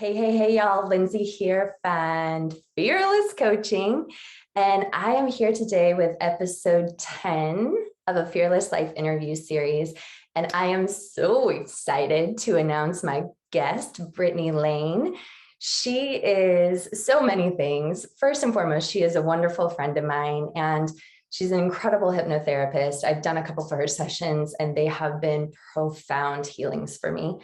Hey, y'all. Lindsay here from Fearless Coaching. And I am here today with episode 10 of a Fearless Life interview series. And I am so excited to announce my guest, Brittany Lane. She is so many things. First and foremost, she is a wonderful friend of mine, and she's an incredible hypnotherapist. I've done a couple of her sessions, and they have been profound healings for me.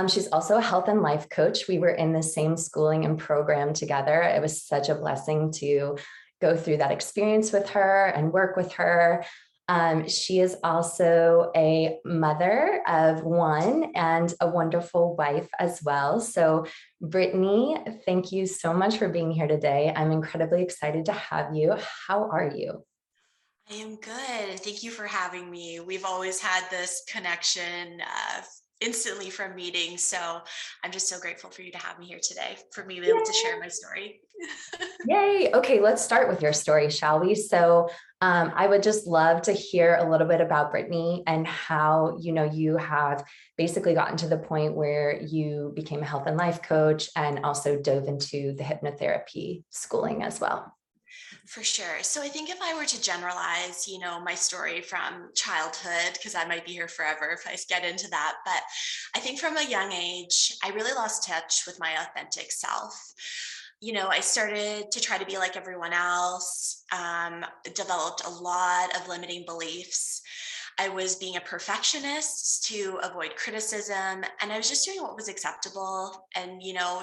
She's also a health and life coach. We were in the same schooling and program together. It was such a blessing to go through that experience with her and work with her. She is also a mother of one and a wonderful wife as well. So, Brittany, thank you so much for being here today. I'm incredibly excited to have you. How are you? I am good. Thank you for having me. We've always had this connection instantly from meetings. So I'm just so grateful for you to have me here today, for me to be able to share my story. Yay. Okay, let's start with your story, shall we? So I would just love to hear a little bit about Brittany and how, you have basically gotten to the point where you became a health and life coach and also dove into the hypnotherapy schooling as well. For sure. So I think if I were to generalize, my story from childhood, because I might be here forever if I get into that, but I think from a young age, I really lost touch with my authentic self. I started to try to be like everyone else, developed a lot of limiting beliefs. I was being a perfectionist to avoid criticism, and I was just doing what was acceptable and,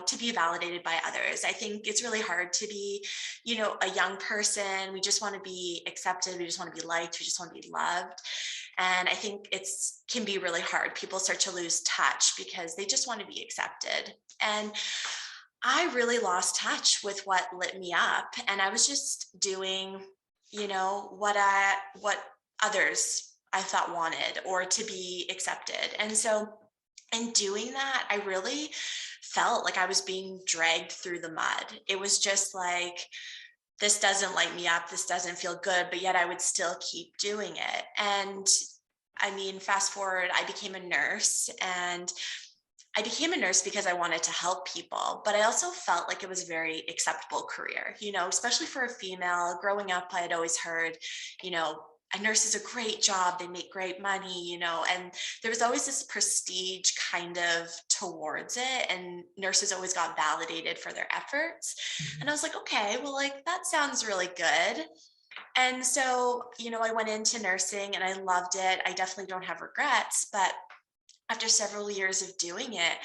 to be validated by others. I think it's really hard to be, a young person. We just want to be accepted. We just want to be liked. We just want to be loved. And I think it's can be really hard. People start to lose touch because they just want to be accepted. And I really lost touch with what lit me up. And I was just doing, what others I thought wanted or to be accepted. And so in doing that, I really felt like I was being dragged through the mud. It was just like, this doesn't light me up. This doesn't feel good, but yet I would still keep doing it. And I mean, fast forward, I became a nurse, and I became a nurse because I wanted to help people, but I also felt like it was a very acceptable career, especially for a female. Growing up, I had always heard, a nurse is a great job. They make great money, and there was always this prestige kind of towards it. And nurses always got validated for their efforts. And I was like, okay, well, like that sounds really good. And so, I went into nursing and I loved it. I definitely don't have regrets, but after several years of doing it,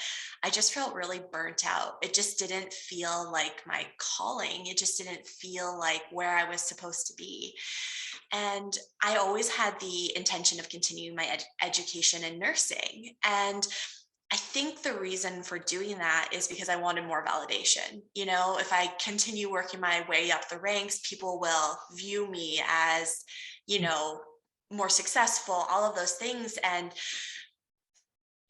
I just felt really burnt out. It just didn't feel like my calling. It just didn't feel like where I was supposed to be. And I always had the intention of continuing my education in nursing. And I think the reason for doing that is because I wanted more validation. If I continue working my way up the ranks, people will view me as, more successful, all of those things. And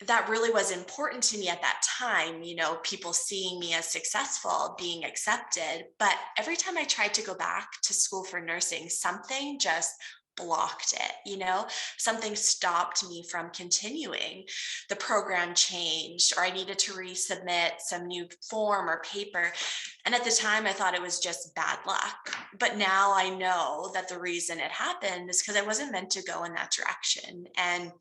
that really was important to me at that time, people seeing me as successful, being accepted. But every time I tried to go back to school for nursing, something just blocked it, something stopped me from continuing. The program changed, or I needed to resubmit some new form or paper. And at the time I thought it was just bad luck. But now I know that the reason it happened is because I wasn't meant to go in that direction. And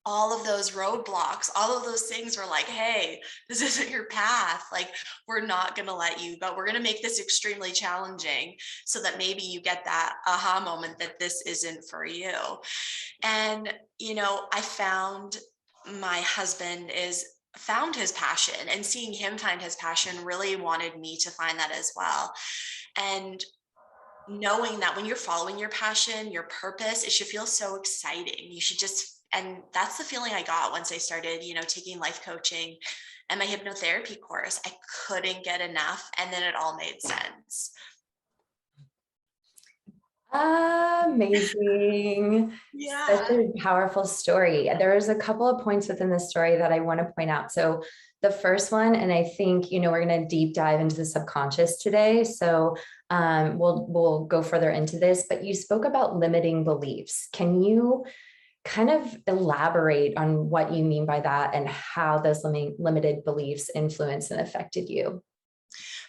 all of those roadblocks, all of those things were like, hey, this isn't your path. Like, we're not going to let you go. We're going to make this extremely challenging so that maybe you get that aha moment that this isn't for you. And, I found my husband found his passion, and seeing him find his passion really wanted me to find that as well. And knowing that when you're following your passion, your purpose, it should feel so exciting. You should just, and that's the feeling I got once I started, taking life coaching and my hypnotherapy course. I couldn't get enough. And then it all made sense. Amazing. Such Yeah. a powerful story. There's a couple of points within the story that I want to point out. So the first one, and I think, we're going to deep dive into the subconscious today. So we'll go further into this, but you spoke about limiting beliefs. Can you kind of elaborate on what you mean by that and how those limited beliefs influenced and affected you.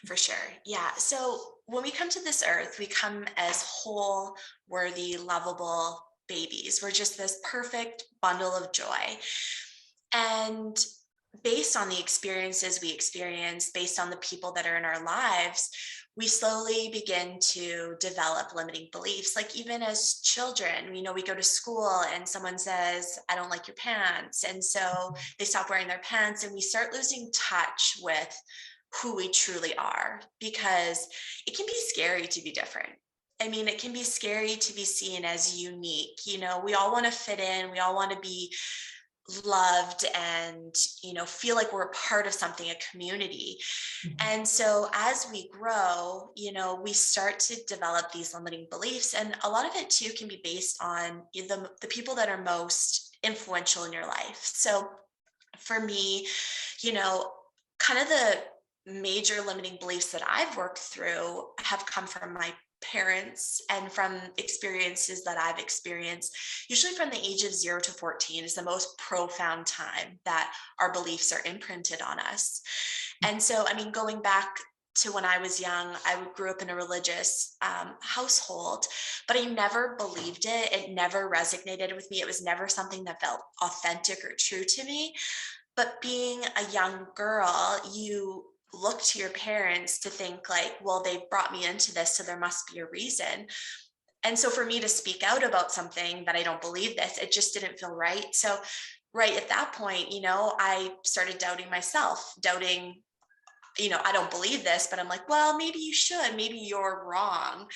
For sure. Yeah. So when we come to this earth, we come as whole, worthy, lovable babies. We're just this perfect bundle of joy. And based on the experiences we experience, based on the people that are in our lives, we slowly begin to develop limiting beliefs. Like even as children, we go to school and someone says, I don't like your pants. And so they stop wearing their pants and we start losing touch with who we truly are, because it can be scary to be different. I mean, it can be scary to be seen as unique. We all want to fit in. We all want to be loved and feel like we're a part of something, a community. And so as we grow, we start to develop these limiting beliefs, and a lot of it too can be based on the people that are most influential in your life. So for me, kind of the major limiting beliefs that I've worked through have come from my parents and from experiences that I've experienced. Usually from the age of 0 to 14 is the most profound time that our beliefs are imprinted on us. And so, I mean, going back to when I was young, I grew up in a religious household, but I never believed it. It never resonated with me. It was never something that felt authentic or true to me. But being a young girl, you look to your parents to think like, well, they brought me into this, so there must be a reason. And so for me to speak out about something that I don't believe this, it just didn't feel right. So right at that point, I started doubting myself, doubting, I don't believe this, but I'm like, well, maybe you should, maybe you're wrong.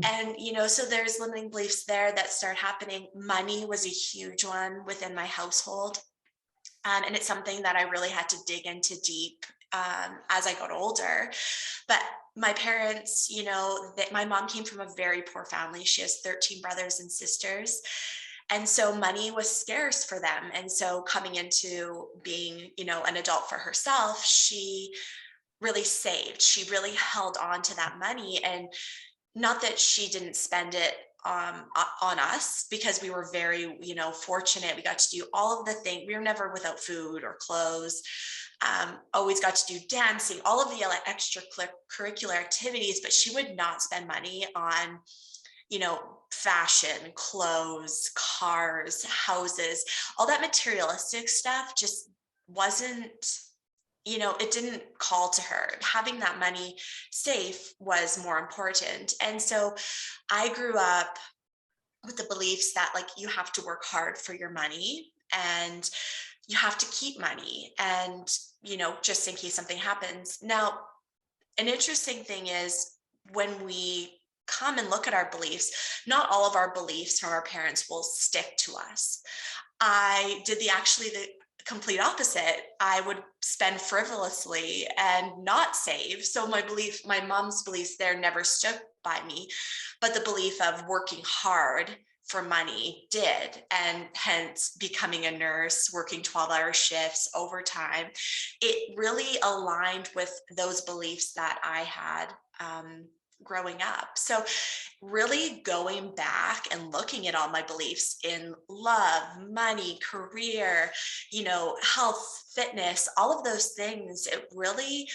And, so there's limiting beliefs there that start happening. Money was a huge one within my household. And it's something that I really had to dig into deep as I got older. But my parents, my mom came from a very poor family. She has 13 brothers and sisters. And so money was scarce for them. And so coming into being, an adult for herself, she really saved. She really held on to that money. And not that she didn't spend it on us, because we were very, fortunate. We got to do all of the things. We were never without food or clothes. Always got to do dancing, all of the extracurricular activities, but she would not spend money on, fashion, clothes, cars, houses, all that materialistic stuff just wasn't, it didn't call to her. Having that money safe was more important. And so I grew up with the beliefs that like you have to work hard for your money and you have to keep money and, just in case something happens. Now, an interesting thing is when we come and look at our beliefs, not all of our beliefs from our parents will stick to us. I did the complete opposite. I would spend frivolously and not save. So my mom's beliefs there never stood by me, but the belief of working hard for money did. And hence becoming a nurse, working 12-hour shifts, overtime, it really aligned with those beliefs that I had growing up. So really going back and looking at all my beliefs in love, money, career, health, fitness, all of those things, it really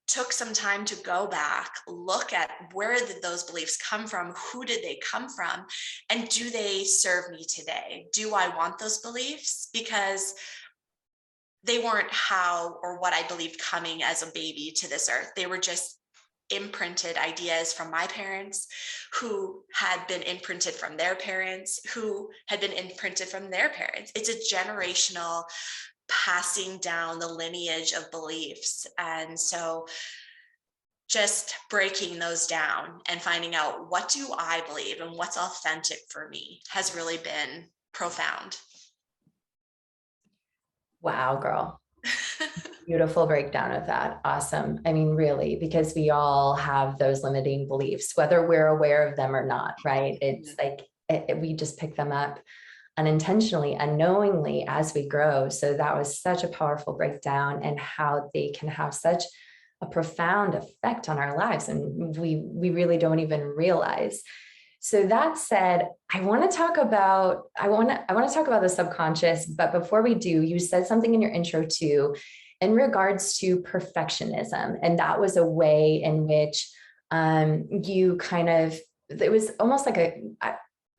took some time to go back, look at where did those beliefs come from? Who did they come from? And do they serve me today? Do I want those beliefs? Because they weren't how or what I believed coming as a baby to this earth. They were just imprinted ideas from my parents, who had been imprinted from their parents, who had been imprinted from their parents. It's a generational passing down the lineage of beliefs. And so just breaking those down and finding out what do I believe and what's authentic for me has really been profound. Wow, girl. Beautiful breakdown of that. Awesome. I mean, really, because we all have those limiting beliefs, whether we're aware of them or not, right? It's like we just pick them up unintentionally, unknowingly as we grow. So that was such a powerful breakdown, and how they can have such a profound effect on our lives. And we really don't even realize. So that said, I want to talk about the subconscious, but before we do, you said something in your intro too, in regards to perfectionism, and that was a way in which you kind of, it was almost like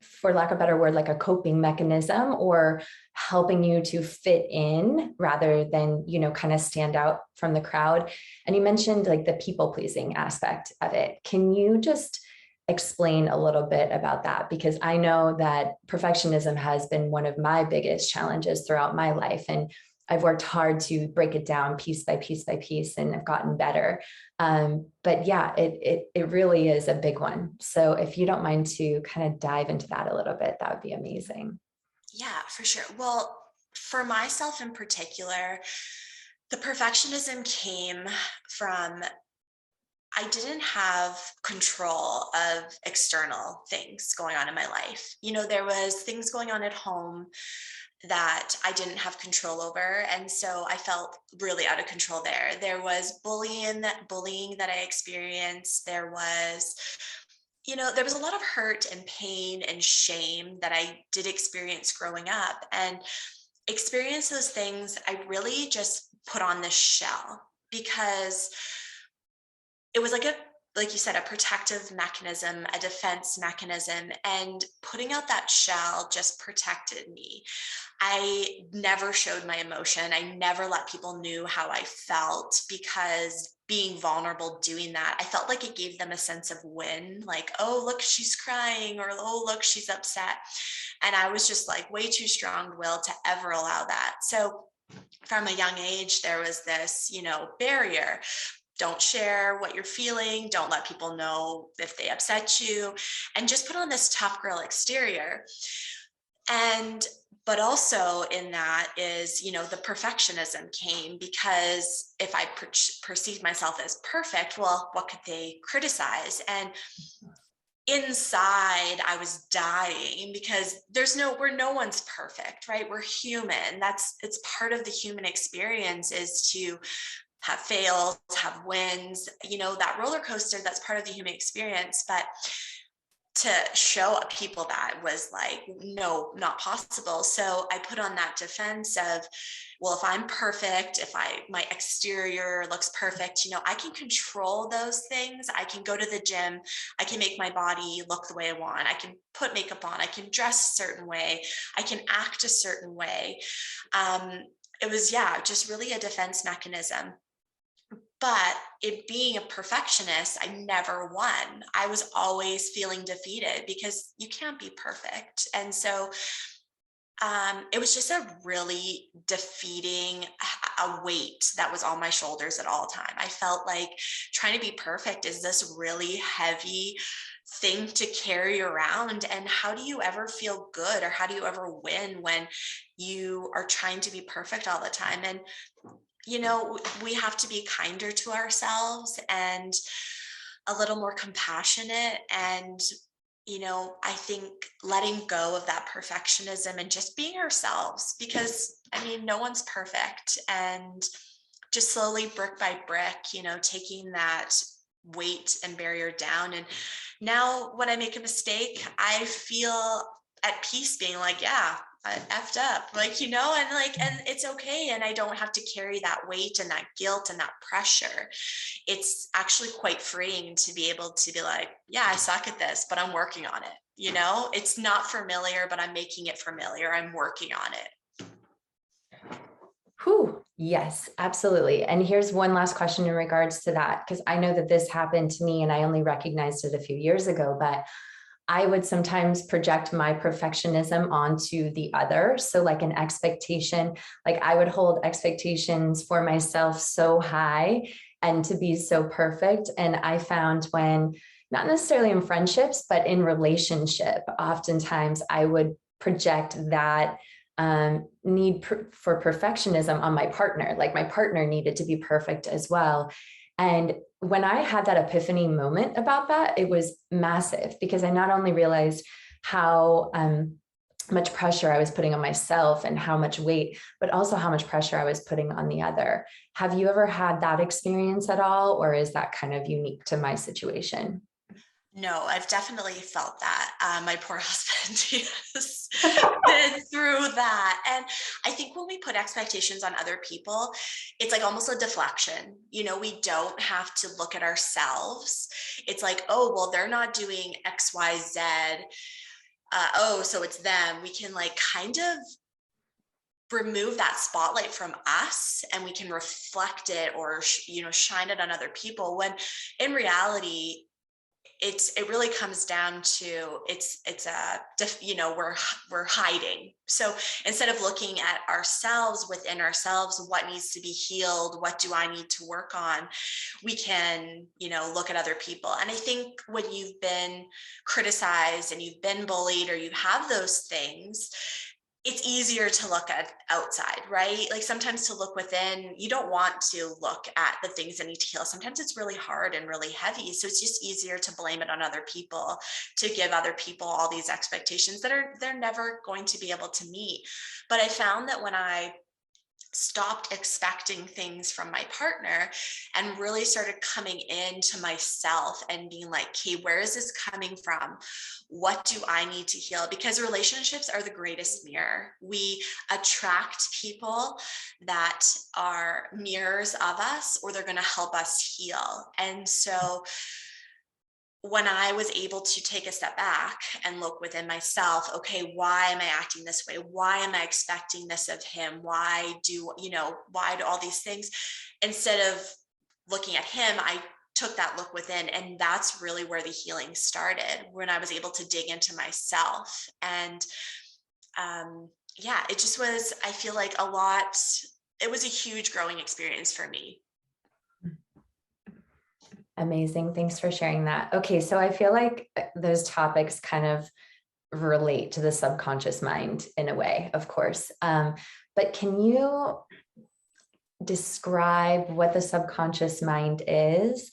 for lack of a better word, like a coping mechanism, or helping you to fit in rather than, kind of stand out from the crowd. And you mentioned like the people pleasing aspect of it. Can you just explain a little bit about that? Because I know that perfectionism has been one of my biggest challenges throughout my life. And I've worked hard to break it down piece by piece by piece, and I've gotten better. But yeah, it really is a big one. So if you don't mind to kind of dive into that a little bit, that would be amazing. Yeah, for sure. Well, for myself in particular, the perfectionism came from I didn't have control of external things going on in my life. There was things going on at home that I didn't have control over. And so I felt really out of control there. There was bullying that I experienced. There was a lot of hurt and pain and shame that I did experience growing up. And experience those things, I really just put on this shell because it was like you said, a protective mechanism, a defense mechanism, and putting out that shell just protected me. I never showed my emotion. I never let people know how I felt, because being vulnerable, doing that, I felt like it gave them a sense of win, like, oh, look, she's crying, or oh, look, she's upset. And I was just like way too strong-willed to ever allow that. So from a young age, there was this, barrier. Don't share what you're feeling. Don't let people know if they upset you, and just put on this tough girl exterior. But also in that is, the perfectionism came, because if I perceived myself as perfect, well, what could they criticize? And inside I was dying, because no one's perfect, right? We're human. It's part of the human experience, is to have fails, have wins, that roller coaster, that's part of the human experience. But to show people that was like, no, not possible. So I put on that defense of, well, if I'm perfect, if my exterior looks perfect, I can control those things. I can go to the gym. I can make my body look the way I want. I can put makeup on. I can dress a certain way. I can act a certain way. It was, just really a defense mechanism. But it being a perfectionist, I never won. I was always feeling defeated, because you can't be perfect. And so it was just a really defeating a weight that was on my shoulders at all time. I felt like trying to be perfect is this really heavy thing to carry around. And how do you ever feel good, or how do you ever win when you are trying to be perfect all the time? And we have to be kinder to ourselves and a little more compassionate. And, I think letting go of that perfectionism and just being ourselves, because no one's perfect. And just slowly, brick by brick, taking that weight and barrier down. And now when I make a mistake, I feel at peace being like, yeah, I effed up, and it's okay. And I don't have to carry that weight and that guilt and that pressure. It's actually quite freeing to be able to be like, yeah, I suck at this, but I'm working on it. It's not familiar, but I'm making it familiar. I'm working on it. Whew. Yes, absolutely. And here's one last question in regards to that, because I know that this happened to me and I only recognized it a few years ago, but I would sometimes project my perfectionism onto the other. So like an expectation, like I would hold expectations for myself so high and to be so perfect. And I found when, not necessarily in friendships, but in relationship, oftentimes I would project that need for perfectionism on my partner. Like my partner needed to be perfect as well. And when I had that epiphany moment about that, it was massive, because I not only realized how much pressure I was putting on myself and how much weight, but also how much pressure I was putting on the other. Have you ever had that experience at all? Or is that kind of unique to my situation? No, I've definitely felt that. My poor husband, he has been through that. And I think when we put expectations on other people, it's like almost a deflection. We don't have to look at ourselves. It's like, oh, well, they're not doing X, Y, Z. Oh, so it's them. We can like kind of remove that spotlight from us, and we can reflect it or shine it on other people, when in reality it really comes down to we're hiding. So instead of looking at ourselves, within ourselves, what needs to be healed, what do I need to work on, we can look at other people. And I think when you've been criticized and you've been bullied or you have those things, it's easier to look at outside, right? Like sometimes to look within, you don't want to look at the things that need to heal. Sometimes it's really hard and really heavy. So it's just easier to blame it on other people, to give other people all these expectations that they're never going to be able to meet. But I found that when I stopped expecting things from my partner and really started coming into myself and being like, okay, where is this coming from? What do I need to heal? Because relationships are the greatest mirror. We attract people that are mirrors of us, or they're going to help us heal. And so when I was able to take a step back and look within myself, okay, why am I acting this way? Why am I expecting this of him? Why do all these things? Instead of looking at him, I took that look within. And that's really where the healing started, when I was able to dig into myself. And it just was, I feel like it was a huge growing experience for me. Amazing. Thanks for sharing that. Okay, so I feel like those topics kind of relate to the subconscious mind in a way, of course. But can you describe what the subconscious mind is,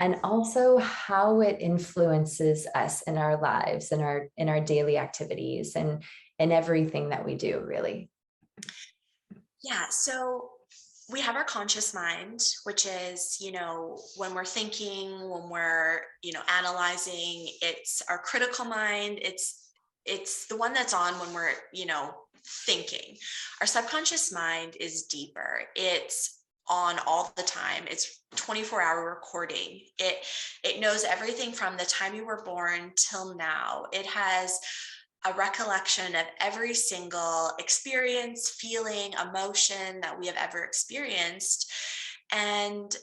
and also how it influences us in our lives, in our daily activities, and in everything that we do, really? Yeah. So we have our conscious mind, which is, when we're thinking, when we're, analyzing. It's our critical mind. It's the one that's on when we're, thinking. Our subconscious mind is deeper. It's on all the time. It's 24-hour recording. It knows everything from the time you were born till now. It has a recollection of every single experience, feeling, emotion that we have ever experienced. And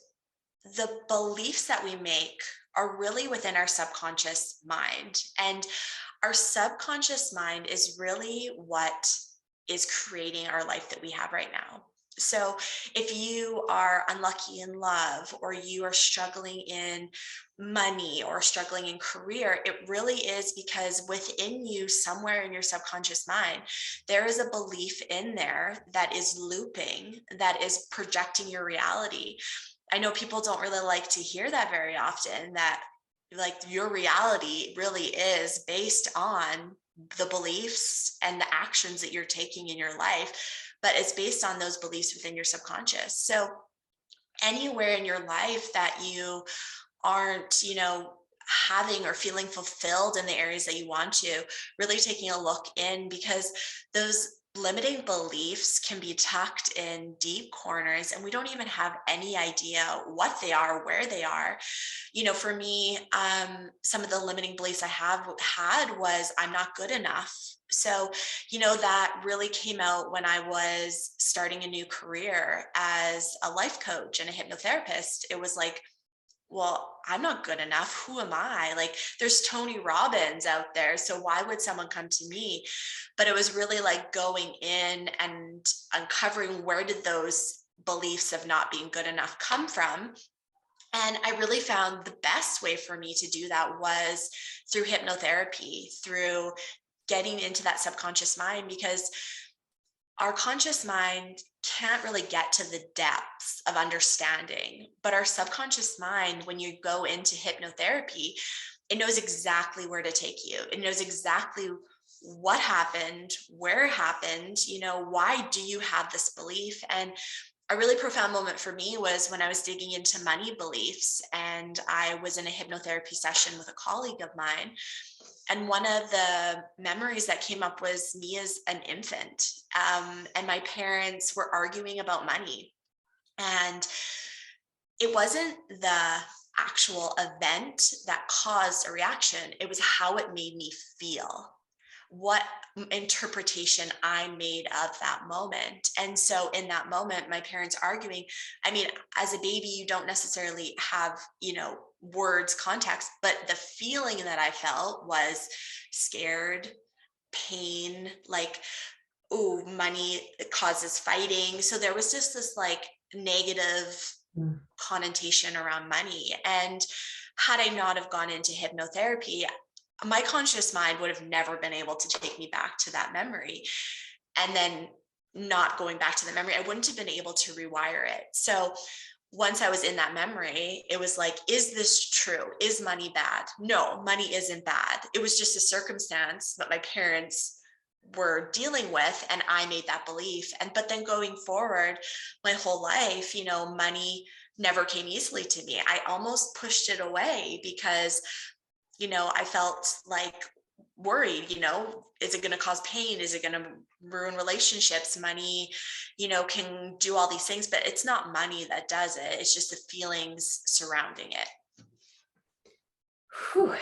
the beliefs that we make are really within our subconscious mind. And our subconscious mind is really what is creating our life that we have right now. So if you are unlucky in love, or you are struggling in money, or struggling in career, it really is because within you, somewhere in your subconscious mind, there is a belief in there that is looping, that is projecting your reality. I know people don't really like to hear that very often, that like your reality really is based on the beliefs and the actions that you're taking in your life, but it's based on those beliefs within your subconscious. So anywhere in your life that you aren't, having or feeling fulfilled in the areas that you want to, really taking a look in, because those limiting beliefs can be tucked in deep corners and we don't even have any idea what they are, where they are. For me, some of the limiting beliefs I have had was I'm not good enough. So, that really came out when I was starting a new career as a life coach and a hypnotherapist. It was like, well, I'm not good enough. Who am I? Like, there's Tony Robbins out there. So why would someone come to me? But it was really like going in and uncovering, where did those beliefs of not being good enough come from? And I really found the best way for me to do that was through hypnotherapy, through getting into that subconscious mind, because our conscious mind can't really get to the depths of understanding. But our subconscious mind, when you go into hypnotherapy, it knows exactly where to take you. It knows exactly what happened, where it happened, why do you have this belief? And a really profound moment for me was when I was digging into money beliefs, and I was in a hypnotherapy session with a colleague of mine. And one of the memories that came up was me as an infant. And my parents were arguing about money. And it wasn't the actual event that caused a reaction, it was how it made me feel, what interpretation I made of that moment. And so in that moment, my parents arguing, I mean, as a baby, you don't necessarily have, words, context, but the feeling that I felt was scared, pain, like, oh, money causes fighting. So there was just this like negative connotation around money. And had I not have gone into hypnotherapy, my conscious mind would have never been able to take me back to that memory. And then not going back to the memory, I wouldn't have been able to rewire it. So once I was in that memory, it was like, is this true? Is money bad? No, money isn't bad. It was just a circumstance that my parents were dealing with, and I made that belief. But then going forward, my whole life, money never came easily to me. I almost pushed it away because, I felt like worried, is it going to cause pain? Is it going to ruin relationships? Money, can do all these things, but it's not money that does it. It's just the feelings surrounding it. Whew.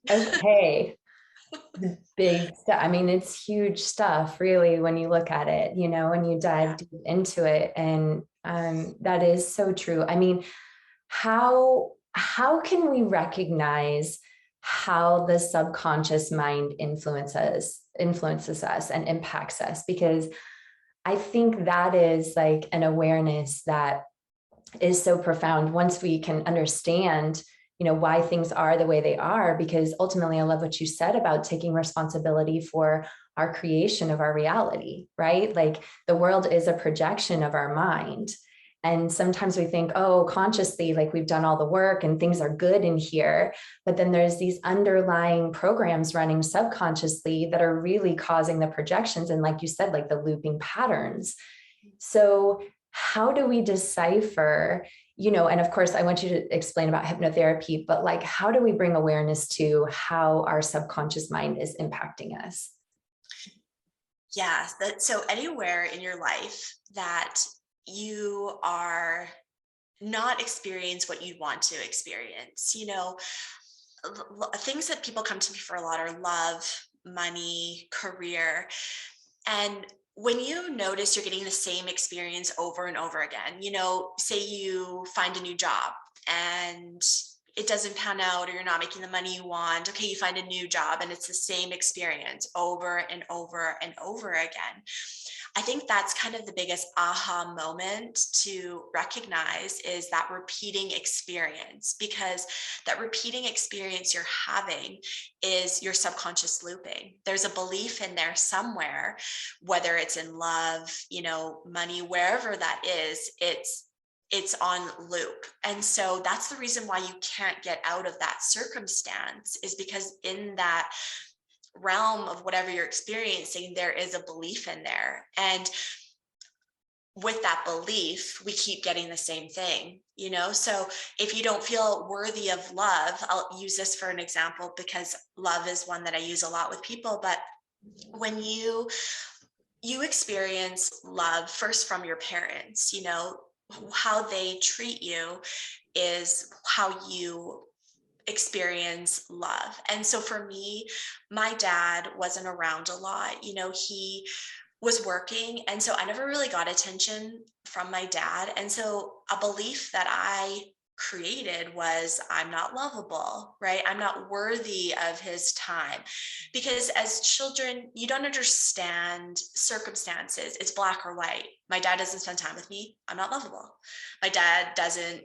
Okay. Big stuff. I mean, it's huge stuff, really, when you look at it, when you dive deep into it. And that is so true. I mean, how can we recognize how the subconscious mind influences us and impacts us? Because I think that is like an awareness that is so profound once we can understand why things are the way they are. Because ultimately, I love what you said about taking responsibility for our creation of our reality, right? Like the world is a projection of our mind. And sometimes we think, oh, consciously, like we've done all the work and things are good in here. But then there's these underlying programs running subconsciously that are really causing the projections. And like you said, like the looping patterns. So how do we decipher, and of course, I want you to explain about hypnotherapy, but like, how do we bring awareness to how our subconscious mind is impacting us? Yeah. So anywhere in your life that you are not experience what you want to experience, things that people come to me for a lot are love, money, career. And when you notice you're getting the same experience over and over again, say you find a new job and it doesn't pan out, or you're not making the money you want. Okay, you find a new job and it's the same experience over and over and over again. I think that's kind of the biggest aha moment to recognize, is that repeating experience, because that repeating experience you're having is your subconscious looping. There's a belief in there somewhere, whether it's in love, money, wherever that is, it's on loop. And so that's the reason why you can't get out of that circumstance, is because in that realm of whatever you're experiencing, there is a belief in there. And with that belief, we keep getting the same thing, So if you don't feel worthy of love, I'll use this for an example because love is one that I use a lot with people. But when you experience love first from your parents, how they treat you is how you experience love. And so for me, my dad wasn't around a lot. He was working, and so I never really got attention from my dad. And so a belief that I created was, I'm not lovable, right? I'm not worthy of his time. Because as children, you don't understand circumstances. It's black or white. My dad doesn't spend time with me, I'm not lovable. My dad doesn't,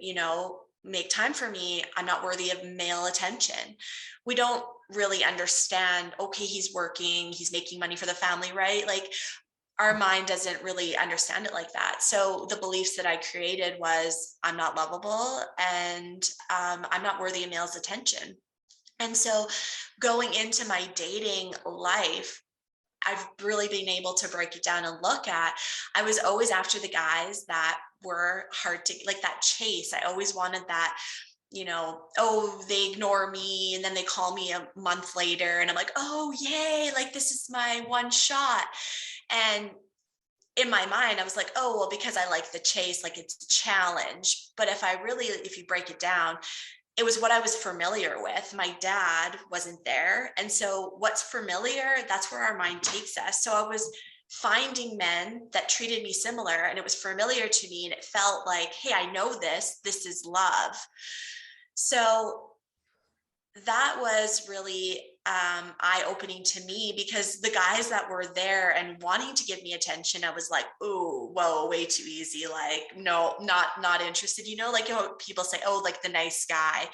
make time for me, I'm not worthy of male attention. We don't really understand, okay, he's working, he's making money for the family, right? Like our mind doesn't really understand it like that. So the beliefs that I created was, I'm not lovable, and I'm not worthy of male's attention. And so going into my dating life, I've really been able to break it down and look at, I was always after the guys that were hard to, like that chase. I always wanted that, oh, they ignore me and then they call me a month later and I'm like, oh, yay, like this is my one shot. And in my mind, I was like, oh, well, because I like the chase, like it's a challenge. But if you break it down, it was what I was familiar with. My dad wasn't there. And so what's familiar, that's where our mind takes us. So I was finding men that treated me similar and it was familiar to me. And it felt like, hey, I know this is love. So that was really eye-opening to me, because the guys that were there and wanting to give me attention, I was like, oh, whoa, way too easy. Like, no, not interested. Like, people say, oh, like the nice guy.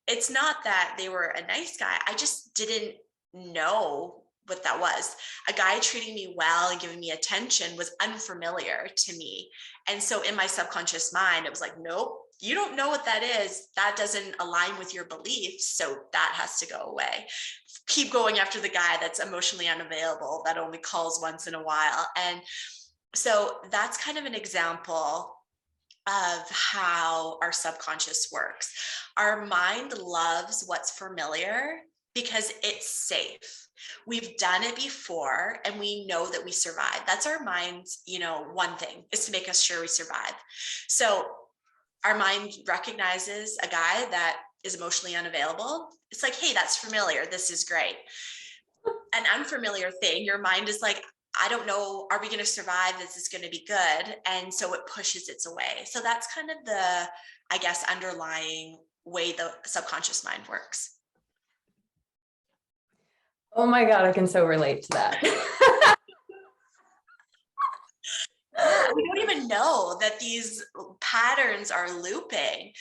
It's not that they were a nice guy. I just didn't know what that was. A guy treating me well and giving me attention was unfamiliar to me. And so in my subconscious mind, it was like, nope, you don't know what that is. That doesn't align with your beliefs. So that has to go away. Keep going after the guy that's emotionally unavailable, that only calls once in a while. And so that's kind of an example of how our subconscious works. Our mind loves what's familiar because it's safe. We've done it before and we know that we survive. That's our mind's, one thing is to make us sure we survive. So our mind recognizes a guy that is emotionally unavailable. It's like, hey, that's familiar. This is great. An unfamiliar thing, your mind is like, I don't know, are we going to survive? Is this going to be good? And so it pushes its away. So that's kind of the, I guess, underlying way the subconscious mind works. Oh my God, I can so relate to that. We don't even know that these patterns are looping.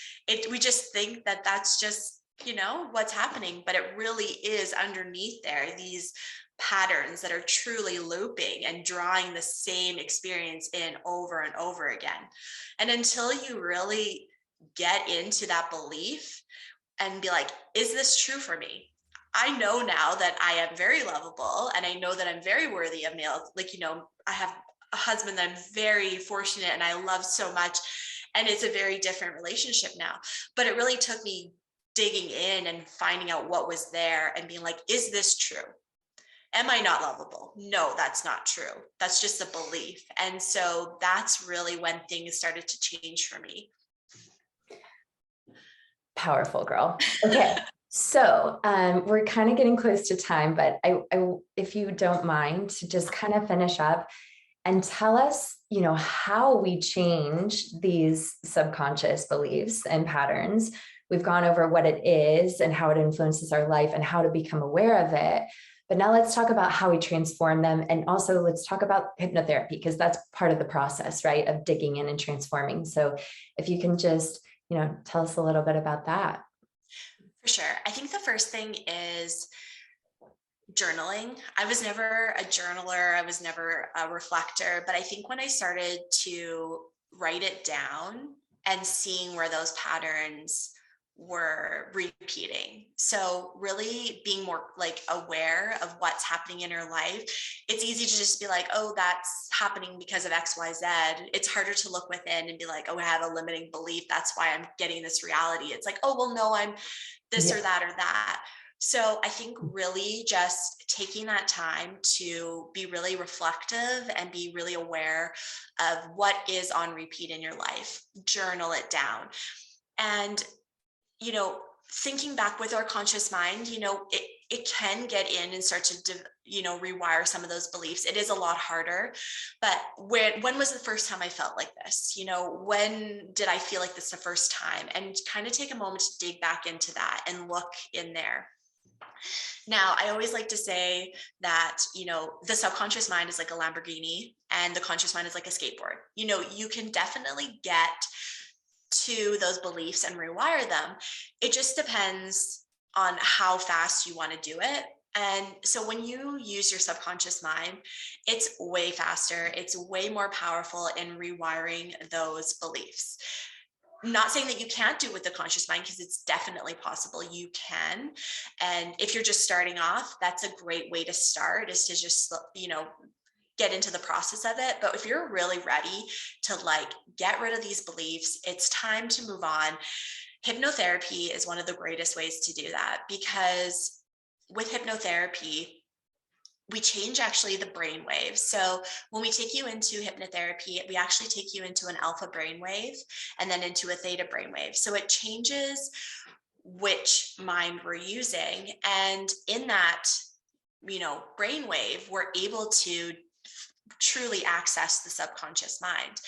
We just think that that's just, what's happening, but it really is underneath there, these patterns that are truly looping and drawing the same experience in over and over again. And until you really get into that belief and be like, is this true for me? I know now that I am very lovable and I know that I'm very worthy of male. Like, I have a husband that I'm very fortunate and I love so much. And it's a very different relationship now. But it really took me digging in and finding out what was there and being like, is this true? Am I not lovable? No, that's not true. That's just a belief. And so that's really when things started to change for me. Powerful, girl. Okay. So we're kind of getting close to time, but I, if you don't mind, to just kind of finish up and tell us, how we change these subconscious beliefs and patterns. We've gone over what it is and how it influences our life and how to become aware of it. But now let's talk about how we transform them. And also let's talk about hypnotherapy, because that's part of the process, right, of digging in and transforming. So if you can just, tell us a little bit about that. For sure. I think the first thing is journaling. I was never a journaler. I was never a reflector, but I think when I started to write it down and seeing where those patterns were repeating. So really being more like aware of what's happening in your life. It's easy to just be like, oh, that's happening because of XYZ. It's harder to look within and be like, oh, I have a limiting belief. That's why I'm getting this reality. It's like, oh, well, no, I'm this or that or that. So I think really just taking that time to be really reflective and be really aware of what is on repeat in your life, journal it down. And, thinking back with our conscious mind, it can get in and start to, rewire some of those beliefs. It is a lot harder, but when was the first time I felt like this? When did I feel like this the first time? And kind of take a moment to dig back into that and look in there. Now, I always like to say that, the subconscious mind is like a Lamborghini and the conscious mind is like a skateboard. You can definitely get to those beliefs and rewire them. It just depends on how fast you want to do it. And so when you use your subconscious mind, it's way faster. It's way more powerful in rewiring those beliefs. Not saying that you can't do it with the conscious mind, because it's definitely possible. You can. And if you're just starting off, that's a great way to start, is to just, get into the process of it. But if you're really ready to like get rid of these beliefs, it's time to move on. Hypnotherapy is one of the greatest ways to do that, because with hypnotherapy, we change actually the brain waves. So when we take you into hypnotherapy, we actually take you into an alpha brainwave and then into a theta brainwave. So it changes which mind we're using. And in that, brainwave, we're able to truly access the subconscious mind.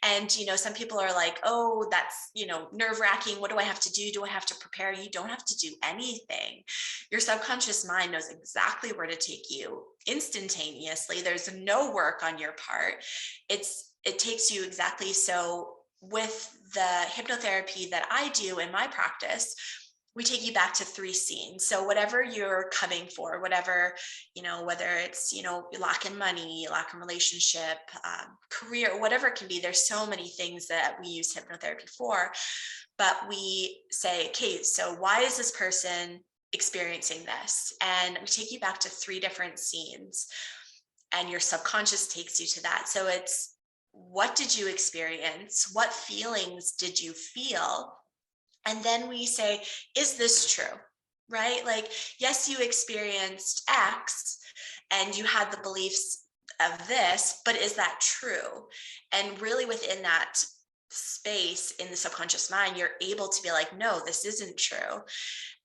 And, some people are like, oh, that's, nerve wracking. What do I have to do? Do I have to prepare? You don't have to do anything. Your subconscious mind knows exactly where to take you instantaneously. There's no work on your part. It takes you exactly. So with the hypnotherapy that I do in my practice, we take you back to 3 scenes. So whatever you're coming for, whatever, whether it's, lack in money, lack in relationship, career, whatever it can be, there's so many things that we use hypnotherapy for, but we say, okay, so why is this person experiencing this? And we take you back to 3 different scenes, and your subconscious takes you to that. So it's, what did you experience? What feelings did you feel? And then we say, is this true? Right? Like, yes, you experienced X and you had the beliefs of this, but is that true? And really within that space in the subconscious mind, you're able to be like, no, this isn't true.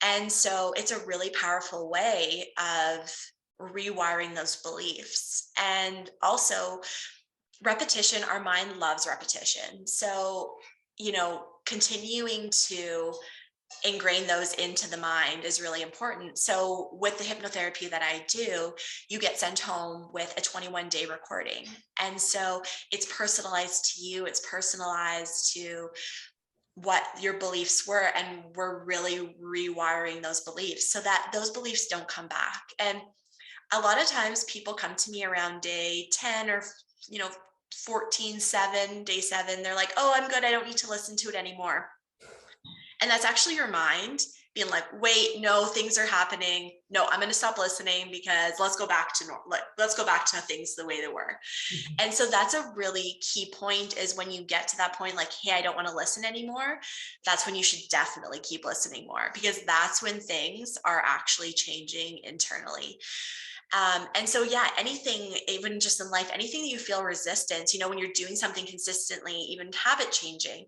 And so it's a really powerful way of rewiring those beliefs. And also repetition, our mind loves repetition. So, continuing to ingrain those into the mind is really important. So with the hypnotherapy that I do, you get sent home with a 21-day recording. And so it's personalized to you. It's personalized to what your beliefs were. And we're really rewiring those beliefs so that those beliefs don't come back. And a lot of times people come to me around day 10 or, 14-7, day 7, they're like, oh, I'm good. I don't need to listen to it anymore. And that's actually your mind being like, wait, no, things are happening. No, I'm going to stop listening because let's go back to normal. Let's go back to things the way they were. Mm-hmm. And so that's a really key point, is when you get to that point, like, hey, I don't want to listen anymore. That's when you should definitely keep listening more, because that's when things are actually changing internally. And so, yeah, anything, even just in life, anything that you feel resistance, when you're doing something consistently, even habit changing,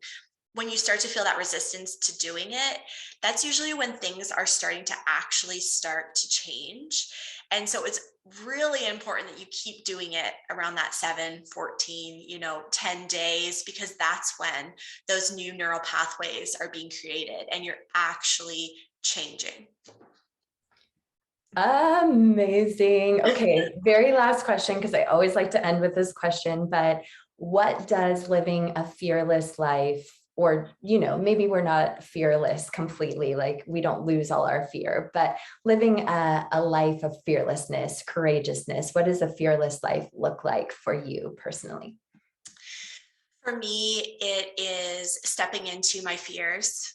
when you start to feel that resistance to doing it, that's usually when things are starting to actually start to change. And so it's really important that you keep doing it around that 7, 14, 10 days, because that's when those new neural pathways are being created and you're actually changing. Amazing. Okay, very last question, because I always like to end with this question, but what does living a fearless life, or, maybe we're not fearless completely, like we don't lose all our fear, but living a life of fearlessness, courageousness, what does a fearless life look like for you personally? For me, it is stepping into my fears.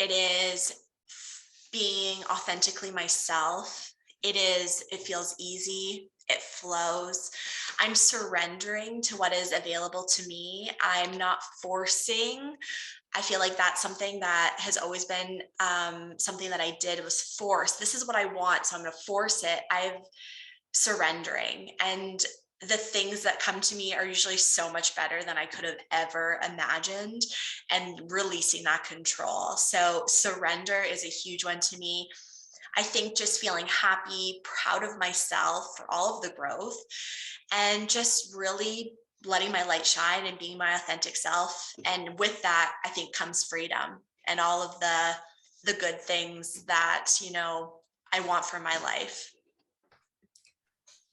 It is being authentically myself. It feels easy. It flows. I'm surrendering to what is available to me. I'm not forcing. I feel like that's something that has always been something that I did, was force. This is what I want, so I'm going to force it. I'm surrendering. And the things that come to me are usually so much better than I could have ever imagined, and releasing that control. So surrender is a huge one to me. I think just feeling happy, proud of myself for all of the growth, and just really letting my light shine and being my authentic self. And with that, I think comes freedom and all of the good things that, I want for my life.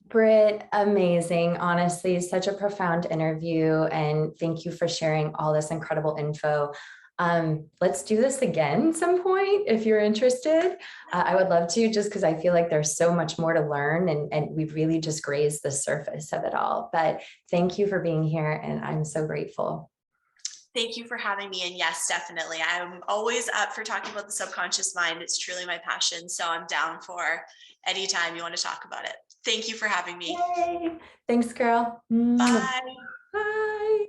Britt, amazing. Honestly, such a profound interview. And thank you for sharing all this incredible info. Let's do this again some point if you're interested. I would love to, just because I feel like there's so much more to learn, and we've really just grazed the surface of it all. But thank you for being here, and I'm so grateful. Thank you for having me. And yes, definitely. I'm always up for talking about the subconscious mind. It's truly my passion. So I'm down for any time you want to talk about it. Thank you for having me. Yay. Thanks, girl. Bye. Bye.